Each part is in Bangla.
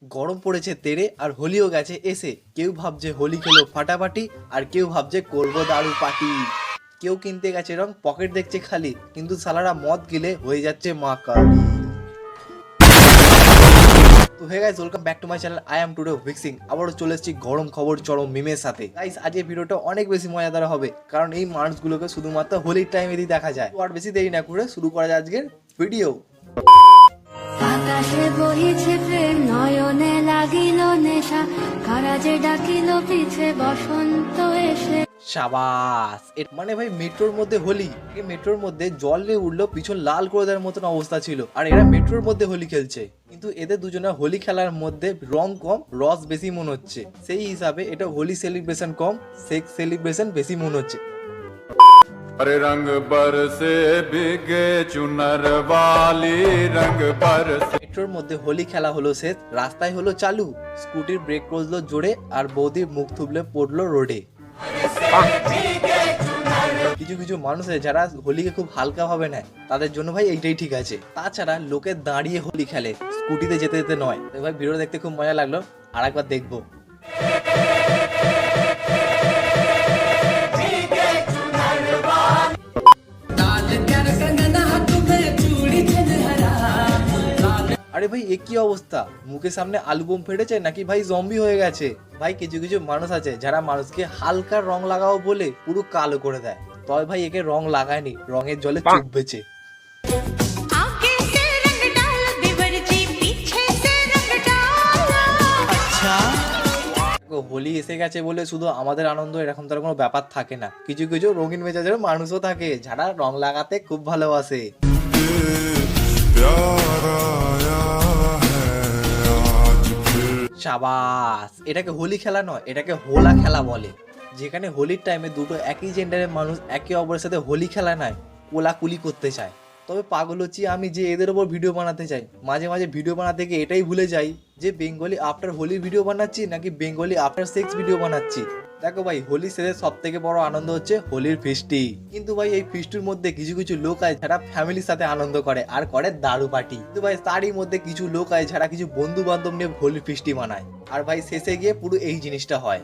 গরম পড়েছে তেড়ে আর হোলিও গেছে এসে। কেউ ভাবছে হোলি খেলো ফাটাফাটি, আর কেউ ভাবছে করবো দারু পাটি। কেউ কিনতে গেছে রং, পকেট দেখছে খালি, কিন্তু সালারা মদ গিলে হয়ে যাচ্ছে মা কালী। তো hey guys, welcome back to my channel. I am today ভিক্সিং। আবারও চলে এসেছি গরম খবর চরম মিমের সাথে। গাইস, আজকের ভিডিওটা অনেক বেশি মজাদার হবে, কারণ এই মানুষগুলোকে শুধুমাত্র হোলির টাইমেরই দেখা যায়। তো আর বেশি দেরি না করে শুরু করা যায় আজকের ভিডিও। আকাশে বহিছে প্রেম, নয়নে লাগিল নেশা, কারা যে ডাকিল পিছে বসন্ত এসে। সাবাস। মানে ভাই মেট্রোর মধ্যে হোলি, এই মেট্রোর মধ্যে জল নিয়ে উঠলো, পিছন লাল করে দেওয়ার মতন অবস্থা ছিল, আর এরা মেট্রোর মধ্যে হোলি খেলছে। কিন্তু এদের দুজনের হোলি খেলার মধ্যে রং কম, রস বেশি মনে হচ্ছে। সেই হিসাবে এটা হোলি সেলিব্রেশন কম, সেক্স সেলিব্রেশন বেশি মনে হচ্ছে। हरे रंग बरसे भीगे चुनर वाली रंग बरसे। মেট্রোর মধ্যে হোলি খেলা হলো শেষ, রাস্তায় হলো চালু, স্কুটির ব্রেক করলো জোরে, আর বৌদির মুখ থুবলে পড়লো রোডে। কিছু কিছু মানুষ আছে যারা হোলিকে খুব হালকা ভাবে নেয়, তাদের জন্য ভাই এইটাই ঠিক আছে। তাছাড়া লোকে দাঁড়িয়ে হোলি খেলে, স্কুটিতে যেতে যেতে নয়। তো ভাই ভিডিও দেখতে খুব মজা লাগলো, আর একবার দেখবো। আরে ভাই এ কি অবস্থা, মুখের সামনে আলু বোম ফেটেছে নাকি ভাই জম্বি হয়ে গেছে? ভাই কিছু কিছু মানুষ আছে যারা মানুষকে হালকা রং লাগাও বলে পুরো কালো করে দেয়। তবে ভাই একে রং লাগায়নি, রঙের জলে চুববেছে। আচ্ছা, হোলি এসে গেছে বলে শুধু আমাদের আনন্দ এরকম তার কোনো ব্যাপার থাকে না। কিছু কিছু রঙিন মেজাজের মানুষও থাকে যারা রং লাগাতে খুব ভালোবাসে। শাবাস। এটাকে হোলি খেলা নয়, এটাকে হোলা খেলা বলে। যেখানে হোলির টাইমে দুটো একই জেন্ডারের মানুষ একে অপরের সাথে হোলি খেলা নয়, কোলাকুলি করতে চায়। তবে পাগল হচ্ছি আমি যে এদের ওপর ভিডিও বানাতে চাই। মাঝে মাঝে ভিডিও বানাতে গিয়ে এটাই ভুলে যাই যে বেঙ্গলি আফটার হোলি ভিডিও বানাচ্ছি নাকি বেঙ্গলি আফটার সেক্স ভিডিও বানাচ্ছি। দেখো ভাই, হোলি শেষে সব থেকে বড় আনন্দ হচ্ছে হোলির ফিস্টি। কিন্তু ভাই এই ফিস্টির মধ্যে কিছু কিছু লোক আছে যারা ফ্যামিলির সাথে আনন্দ করে আর করে দারু পার্টি। কিন্তু ভাই তারই মধ্যে কিছু লোক আছে যারা কিছু বন্ধু বান্ধব নিয়ে হোলির ফিস্টি বানায়, আর ভাই শেষে গিয়ে পুরো এই জিনিসটা হয়।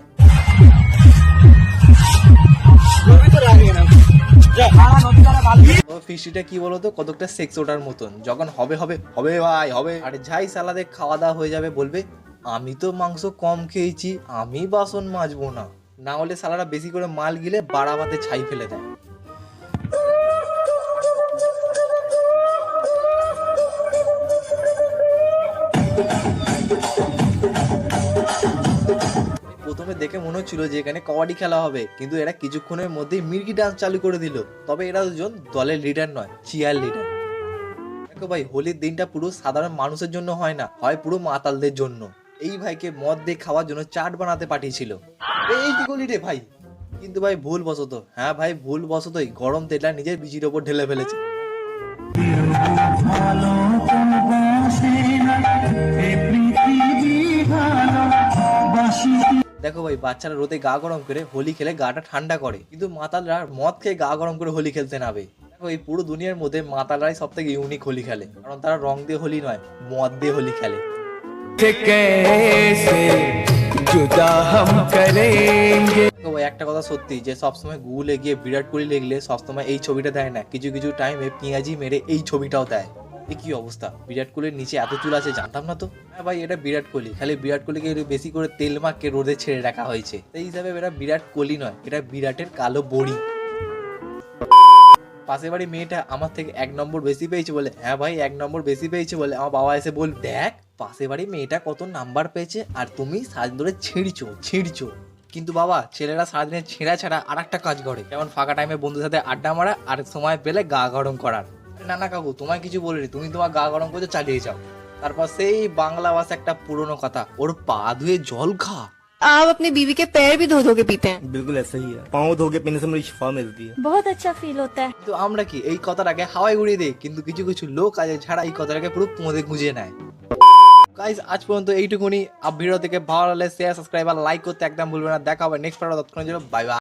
ফিস্টিটা কি বলতো, কতটা সেক্স ওটার মতন। যখন হবে হবে হবে ভাই হবে, আর যাই সালাদে খাওয়া দাওয়া হয়ে যাবে বলবে আমি তো মাংস কম খেয়েছি, আমি বাসন মাজবো না। না হলে সালারা বেশি করে মাল গিলে বাড়া ভাতে ছাই ফেলে দেয়। প্রথমে দেখে মনে হচ্ছিল যে এখানে কবাডি খেলা হবে, কিন্তু এরা কিছুক্ষণের মধ্যেই মির্গি ডান্স চালু করে দিল। তবে এরা দুজন দলের লিডার নয়, চিয়ার লিডার। দেখো ভাই, হোলির দিনটা পুরো সাধারণ মানুষের জন্য হয় না, হয় পুরো মাতালদের জন্য। এই ভাইকে মদ দিয়ে খাওয়ার জন্য চাট বানাতে পাঠিয়েছিল। এই কি করলি রে ভাই? কিন্তু ভাই ভুল বশত, হ্যাঁ ভাই ভুল বশতই গরম তেলটা নিজের বিচির ওপর ঢেলে ফেলেছে। দেখো ভাই, বাচ্চারা রোদে গা গরম করে হোলি খেলে গাটা ঠান্ডা করে, কিন্তু মাতালরা মদ খেয়ে গা গরম করে হোলি খেলতে নাবে। দেখো এই পুরো দুনিয়ার মধ্যে মাতালরাই সব থেকে ইউনিক হোলি খেলে, কারণ তারা রং দিয়ে হোলি নয়, মদ দিয়ে হোলি খেলে। একটা কথা সত্যি যে সবসময় গুগলে গিয়ে বিরাট কোহলি লিখলে সবসময় এই ছবিটা দেয় না, কিছু কিছু টাইমে পেঁয়াজি মেরে এই ছবিটাও দেয়। এই কি অবস্থা, বিরাট কোহলির নিচে এত চুল আছে জানতাম না তো। হ্যাঁ ভাই, এটা বিরাট কোহলি, খালি বিরাট কোহলিকে বেশি করে তেল মাখকে রোদে ছেড়ে রাখা হয়েছে। সেই হিসাবে এটা বিরাট কোহলি নয়, এটা বিরাটের কালো বড়ি। পাশের বাড়ি মেয়েটা আমার থেকে 1 নম্বর বেশি পেয়েছে বলে, হ্যাঁ ভাই 1 নম্বর বেশি পেয়েছে বলে আমার বাবা এসে বল, দেখ পাশের বাড়ি মেয়েটা কত নাম্বার পেয়েছে আর তুমি সারাদিন ধরে ছিঁড়ছো। কিন্তু বাবা, ছেলেরা সারাদিনে ছেঁড়া ছাড়া আর একটা কাজ করে, যেমন ফাঁকা টাইমে বন্ধুর সাথে আড্ডা মারা, আর সময় পেলে গা গরম করার। না না কাকু, তোমায় কিছু বলিনি, তুমি তোমার গা গরম করতে চালিয়ে যাও। তারপর সেই বাংলা ভাষা একটা পুরনো কথা, ওর পা ধুয়ে জল খা। आप अपनी बीवी के पैर भी धो धो के पीते हैं? बिल्कुल ऐसा ही है, पाँव धो के पीने से मुझे शिफा मिलती है। बहुत अच्छा फील होता है। কিন্তু আমরা কি এই কথাটাকে হাওয়ায় উড়িয়ে দিই, কিন্তু কিছু কিছু লোক আছে ছাড়া এই কথাটাকে পুরো পুঁদে গুঁজে নেয়। গাইস, আজ পর্যন্ত এইটুকুনি। ভিডিও থেকে ভালো লাগলে শেয়ার, সাবস্ক্রাইব আর লাইক করতে একদম ভুলবেন না। দেখা হবে নেক্সট পার্টে, ততক্ষণের জন্য বাই বাই।